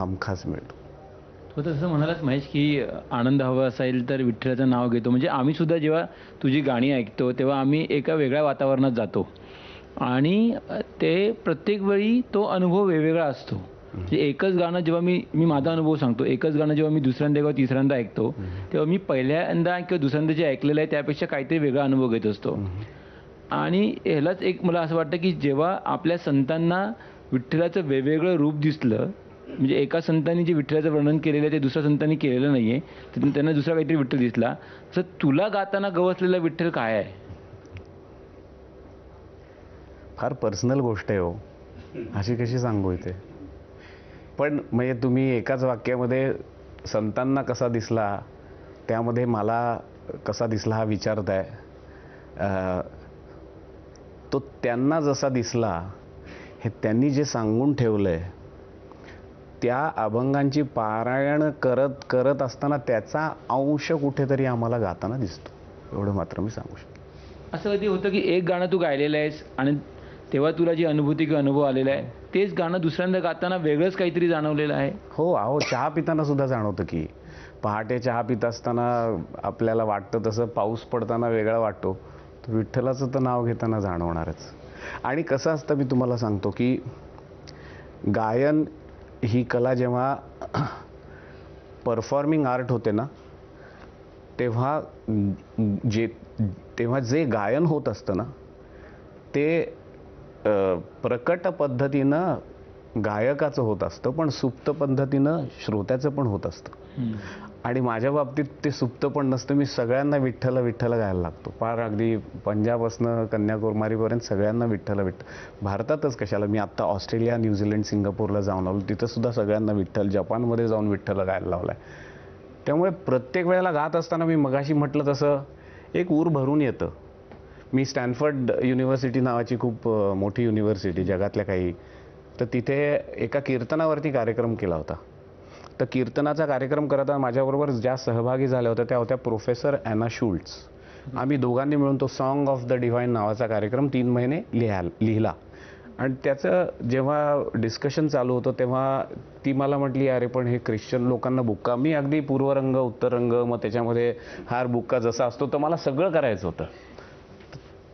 हमखास मिळतो. तो तसं म्हणालाच महेश, की आनंद हवा असेल तर विठ्ठलाचं नाव घेतो. म्हणजे आम्ही सुद्धा जेव्हा तुझी गाणी ऐकतो, तेव्हा आम्ही एका वेगळ्या वातावरणात जातो आणि ते प्रत्येक वेळी तो अनुभव वेगवेगळा असतो. म्हणजे एकच गाणं जेव्हा मी मी माझा अनुभव सांगतो, एकच गाणं जेव्हा मी दुसऱ्यांदा किंवा तिसऱ्यांदा ऐकतो, तेव्हा मी पहिल्यांदा किंवा दुसऱ्यांदा जे ऐकलेलं आहे त्यापेक्षा काहीतरी वेगळा अनुभव घेत असतो. आणि ह्यालाच एक मला असं वाटतं, की जेव्हा आपल्या संतांना विठ्ठलाचं वेगवेगळं रूप दिसलं, म्हणजे एका संतांनी जे विठ्ठलाचं वर्णन केलेलं आहे ते दुसऱ्या संतांनी केलेलं नाहीये, तर त्यांना दुसरा काहीतरी विठ्ठल दिसला. तर तुला गाताना गवसलेला विठ्ठल काय आहे? फार पर्सनल गोष्ट आहे हो, अशी कशी सांगू इथे. पण म्हणजे तुम्ही एकाच वाक्यामध्ये संतांना कसा दिसला, त्यामध्ये मला कसा दिसला हा विचारताय. तो त्यांना जसा दिसला, हे त्यांनी जे सांगून ठेवलंय, त्या अभंगांची पारायण करत करत असताना त्याचा अंश कुठेतरी आम्हाला गाताना दिसतो, एवढं मात्र मी सांगू शकतो. असं कधी होतं, की एक गाणं तू गायलेलं आहेस आणि तेव्हा तुला जी अनुभूती किंवा अनुभव आलेला आहे, तेच गाणं दुसऱ्यांदा गाताना वेगळंच काहीतरी जाणवलेलं आहे? हो, अहो, चहा पिताना सुद्धा जाणवतं की पहाटे चहा पित असताना आपल्याला वाटतं तसं पाऊस पडताना वेगळा वाटतो, तर विठ्ठलाचं तर नाव घेताना जाणवणारच. आणि कसं असतं मी तुम्हाला सांगतो की गायन ही कला जेव्हा परफॉर्मिंग आर्ट होते ना, तेव्हा जे तेव्हा जे गायन होत असतं ना, ते प्रकट पद्धतीनं गायकाचं होत असतं, पण सुप्त पद्धतीनं श्रोत्याचं पण होत असतं. आणि माझ्या बाबतीत ते सुप्त पण नसतं. मी सगळ्यांना विठ्ठल विठ्ठल गायला लागतो. फार अगदी पंजाबपासनं कन्याकुमारीपर्यंत सगळ्यांना विठ्ठल विठ्ठल. भारतातच कशाला, मी आत्ता ऑस्ट्रेलिया, न्यूझीलंड, सिंगापूरला जाऊन आलो, तिथं सुद्धा सगळ्यांना विठ्ठल, जपानमध्ये जाऊन विठ्ठल गायला लावलाय. त्यामुळे प्रत्येक वेळेला गात असताना मी मगाशी म्हटलं तसं एक ऊर भरून येतं. मी स्टॅनफर्ड युनिव्हर्सिटी नावाची खूप मोठी युनिव्हर्सिटी जगातल्या काही, तर तिथे एका कीर्तनावरती कार्यक्रम केला होता. तर कीर्तनाचा कार्यक्रम करताना माझ्याबरोबर ज्या सहभागी झाल्या होत्या त्या होत्या प्रोफेसर ॲना शुल्ट्झ. आम्ही दोघांनी मिळून तो सॉन्ग ऑफ द डिव्हाइन नावाचा कार्यक्रम 3 महिने लिहिला. आणि त्याचं जेव्हा डिस्कशन चालू होतं तेव्हा ती मला म्हटली, अरे पण हे ख्रिश्चन लोकांना बुक्का, मी अगदी पूर्वरंग उत्तररंग, मग त्याच्यामध्ये हार बुक्का जसा असतो तर मला सगळं करायचं होतं.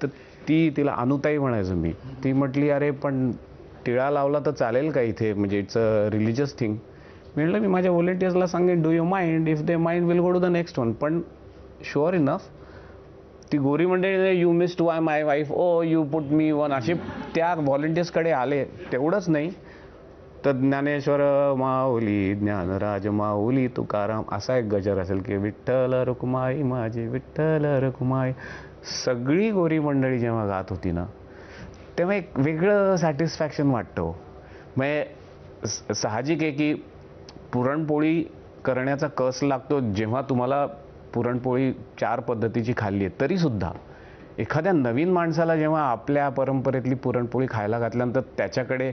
तर तिला अनुताई म्हणायचो मी. ती म्हटली, अरे पण टिळा लावला तर चालेल का इथे, म्हणजे इट्स अ रिलिजियस थिंग. मी म्हटलं मी माझ्या व्हॉलेंटियर्सला सांगेन, do you mind, if they mind will go to the next one. पण शुअर इनफ ती गोरी म्हणजे you missed my wife, oh you put me one, असे त्या व्हॉलेंटियर्सकडे आले. तेवढंच नाही तर ज्ञानेश्वर माऊली, ज्ञानराज माऊली, तुकाराम, असा एक गजर असेल की विठ्ठल रुक्माई माझी, विठ्ठल रुक्माई. सगळी गोरी मंडळी जेव्हा गात होती ना, तेव्हा एक वेगळं सॅटिस्फॅक्शन वाटतं. म्हणजे साहजिक आहे की पुरणपोळी करण्याचा कस लागतो. जेव्हा तुम्हाला पुरणपोळी 4 पद्धतीची खाल्ली आहे तरीसुद्धा एखाद्या नवीन माणसाला जेव्हा आपल्या परंपरेतली पुरणपोळी खायला घातल्यानंतर त्याच्याकडे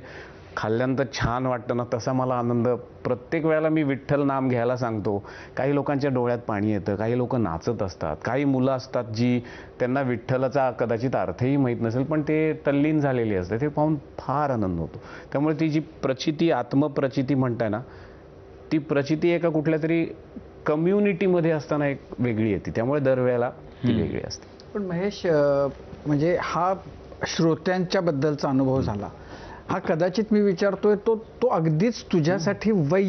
खाल्ल्यानंतर छान वाटतं ना, तसा मला आनंद प्रत्येक वेळेला मी विठ्ठल नाम घ्यायला सांगतो. काही लोकांच्या डोळ्यात पाणी येतं, काही लोक नाचत असतात, काही मुलं असतात जी त्यांना विठ्ठलाचा कदाचित अर्थही माहीत नसेल पण ते तल्लीन झालेली असते. ते पाहून फार आनंद होतो. त्यामुळे ती जी प्रचिती, आत्मप्रचिती म्हणताय ना, ती प्रचिती एका कुठल्या तरी कम्युनिटीमध्ये असताना एक वेगळी येते. त्यामुळे दरवेळेला ती वेगळी असते. पण महेश, म्हणजे हा श्रोत्यांच्या बद्दलचा अनुभव झाला, हा कदाचित मी विचारतोय तो तो अगदीच तुझ्यासाठी